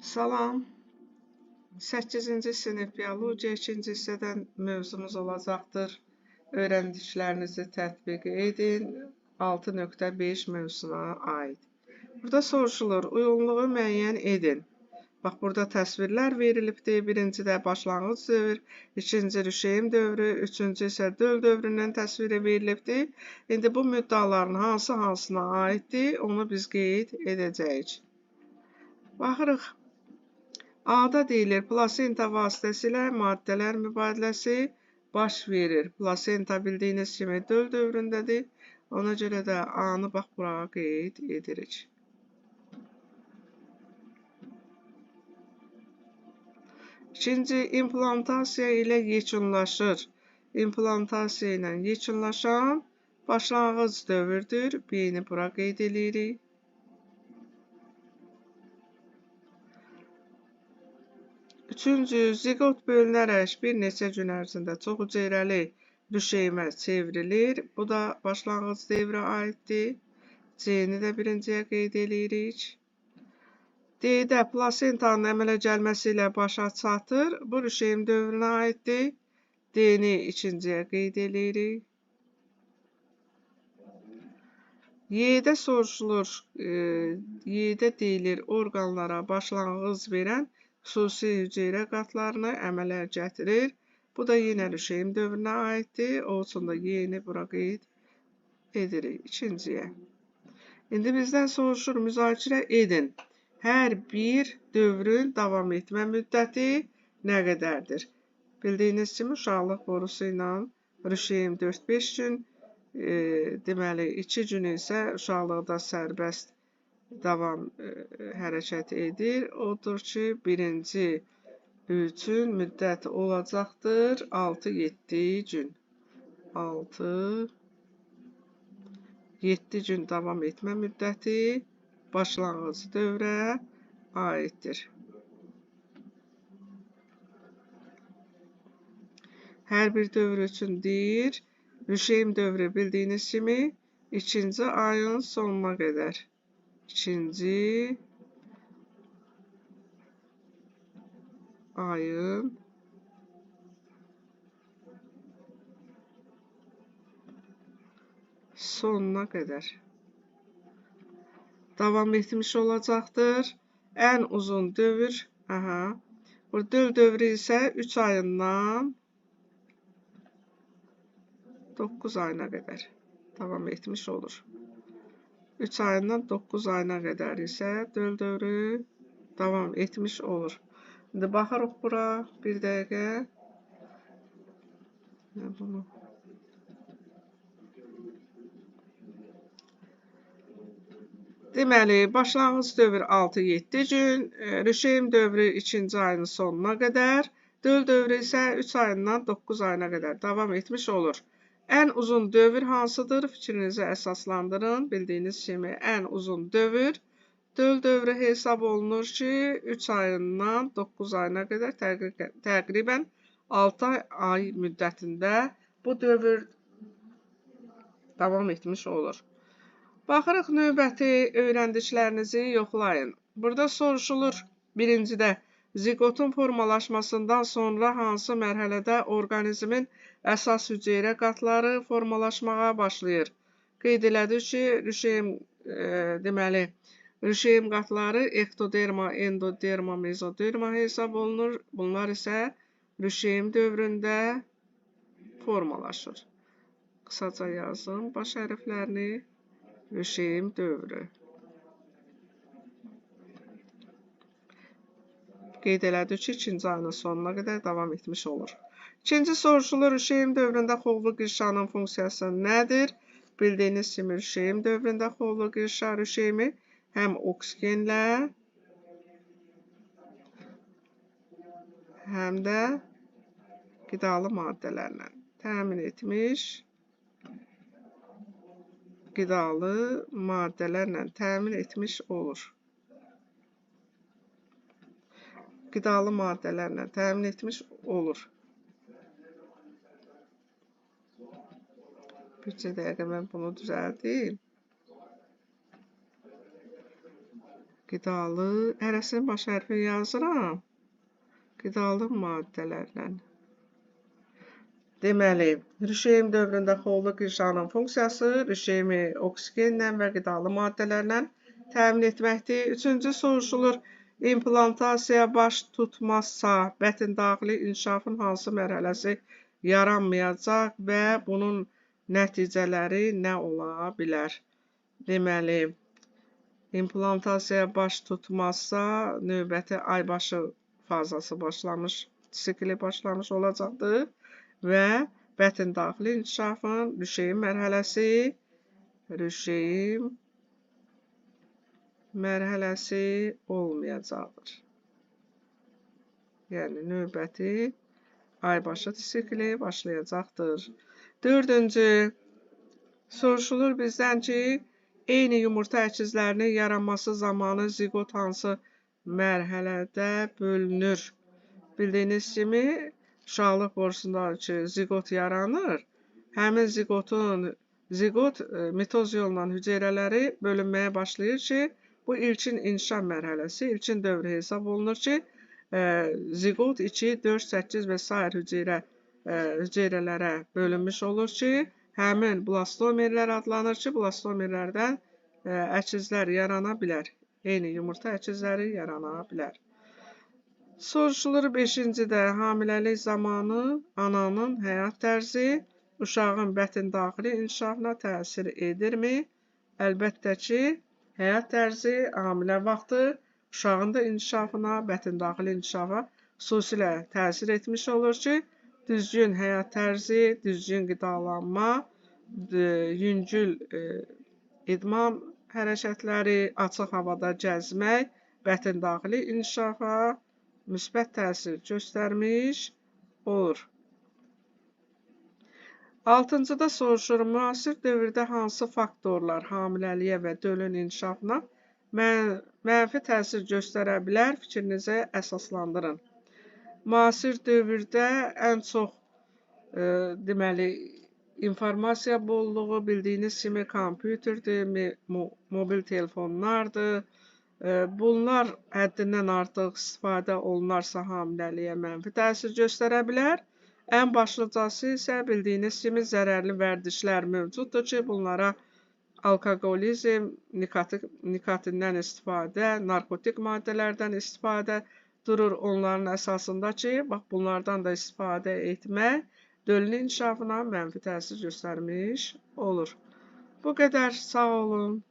Salam. 8-ci sinif biologiya 2-ci hissədən mövzumuz olacaqdır. Öyrəndiklərinizi tətbiq edin. 6.5 mövzusuna aid. Burada soruşulur, uyğunluğu müəyyən edin. Bax, burada təsvirlər verilibdir. Birincidə başlanğıc dövr, ikinci rüşeym dövrü, üçüncü isə döl dövründən təsviri verilibdir. İndi bu müddəaların hansına aiddir, onu biz qeyd edəcəyik. Baxırıq. A-da deyilir, plasenta vasitəsilə maddələr mübadiləsi baş verir. Plasenta bildiyiniz kimi döl dövründədir. Ona görə də A-nı bax, bura qeyd edirik. İkinci, implantasiya ilə yekunlaşır. İmplantasiya ilə yekunlaşan başlanğıc dövrdür. B-ni bura qeyd edirik. Üçüncü, ziqot bölünərək bir neçə gün ərzində çox hüceyrəli rüşeymə çevrilir. Bu da başlanğıc dövrə aiddir. C-ni də birinciyə qeyd edirik. D-də plasentanın əmələ gəlməsi ilə başa çatır. Bu rüşeym dövrünə aiddir. D-ni ikinciyə qeyd edirik. Y-də soruşulur, Y-də deyilir orqanlara başlanğıc verən xüsusi hüceyrə qatlarını əmələ gətirir. Bu da yenə rüşeym dövrünə aiddir. O üçün də Y-ni bura qeyd edirik ikinciyə. İndi bizdən soruşur, müzakirə edin. Hər bir dövrün davam etmə müddəti nə qədərdir? Bildiyiniz kimi uşaqlıq borusu ilə rüşeym 4-5 gün, deməli 2 gün isə uşaqlıqda sərbəst davam hərəkət edir. Odur ki, birinci üçün müddəti olacaqdır 6-7 gün. 6-7 gün davam etmə müddəti başlanğıc dövrə aiddir. Hər bir dövr üçün deyir, rüşeym dövrü bildiyiniz kimi 2-ci ayın sonuna qədər. 2-ci ayın sonuna qədər davam etmiş olacaqdır. Ən uzun dövr, bu döl dövrü isə 3 ayından 9 ayına qədər davam etmiş olur. 3 ayından 9 ayına qədər isə döl dövrü davam etmiş olur. İndi baxırıq bura bir dəqiqə. Deməli, başlanğıc dövr 6-7 gün, rüşeym dövrü 2-ci ayın sonuna qədər, döl dövrü isə 3 ayından 9 ayına qədər davam etmiş olur. Ən uzun dövr hansıdır? Fikrinizi əsaslandırın. Bildiyiniz kimi ən uzun dövr döl dövrü hesab olunur ki, 3 ayından 9 ayına qədər təqribən 6 ay müddətində bu dövr davam etmiş olur. Baxırıq, növbəti öyrəndiklərinizi yoxlayın. Burada soruşulur, birincidə, ziqotun formalaşmasından sonra hansı mərhələdə orqanizmin əsas hüceyrə qatları formalaşmağa başlayır? Qeyd elədik ki, rüşeym qatları ektoderma, endoderma, mezoderma hesab olunur. Bunlar isə rüşeym dövründə formalaşır. Qısaca yazın baş hərflərini. Rüşeym dövrü. Qeyd elədik ki, 2-ci ayın sonuna qədər davam etmiş olur. İkinci soruşulur, rüşeym dövründə xovlu qırşanın funksiyası nədir? Bildiyiniz kimi, rüşeym dövründə xovlu qırşa rüşeymi həm oksigenlə, həm də qidalı maddələrlə təmin etmiş, qidalı maddələrlə təmin etmiş olur. Qidalı maddələrlə təmin etmiş olur. Bir dəqiqə mən bunu düzəldim. Qidalı, hərəsinin baş hərfini yazıram. Qidalı maddələrlə. Deməli, rüşeym dövründə xollu qirşanın funksiyası rüşeymi oksigenlə və qidalı maddələrlə təmin etməkdir. Üçüncü soruşulur, implantasiya baş tutmazsa bətin daxili inkişafın hansı mərhələsi yaranmayacaq və bunun nəticələri nə ola bilər? Deməli, implantasiya baş tutmazsa növbəti aybaşı fazası başlamış, sikli başlamış olacaqdır və bətin daxili inkişafın rüşeym mərhələsi olmayacaqdır. Yəni, növbəti aybaşı sikli başlayacaqdır. Dördüncü, soruşulur bizdən ki, eyni yumurta əkizlərinin yaranması zamanı zigot hansı mərhələdə bölünür? Bildiyiniz kimi, uşaqlıq borusunda ki, zigot yaranır. Həmin zigot mitoz yolla hüceyrələri bölünməyə başlayır ki, bu ilkin inkişaf mərhələsi, ilkin dövr hesab olunur ki, zigot 2, 4, 8 və s. hüceyrələrə bölünmüş olur ki, həmin blastomerlər adlanır ki, blastomerlərdən əkizlər yarana bilər. Eyni yumurta əkizləri yarana bilər. Soruşulur 5-cidə hamiləlik zamanı ananın həyat tərzi uşağın bətin daxili inkişafına təsir edirmi? Əlbəttə ki, həyat tərzi hamilə vaxtı uşağın da inkişafına, bətin daxili inkişafa xüsusilə təsir etmiş olur ki, düzgün həyat tərzi, düzgün qidalanma, yüngül idman hərəkətləri, açıq havada gəzmək, bətin daxili inkişafa müsbət təsir göstərmiş olur. 6-cıda soruşur, müasir dövrdə hansı faktorlar hamiləliyə və dölün inkişafına mənfi təsir göstərə bilər? Fikrinizi əsaslandırın. Müasir dövrdə ən çox deməli, informasiya bolluğu bildiyiniz kimi kompüterdir, mobil telefonlardır. Bunlar həddindən artıq istifadə olunarsa hamiləliyə mənfi təsir göstərə bilər. Ən başlıcası isə bildiyiniz kimi zərərli vərdişlər mövcuddur ki, bunlara alkoqolizm, nikotindən istifadə, narkotik maddələrdən istifadə durur. Onların əsasında ki, bax bunlardan da istifadə etmək dölün inkişafına mənfi təsir göstərmiş olur. Bu qədər, sağ olun.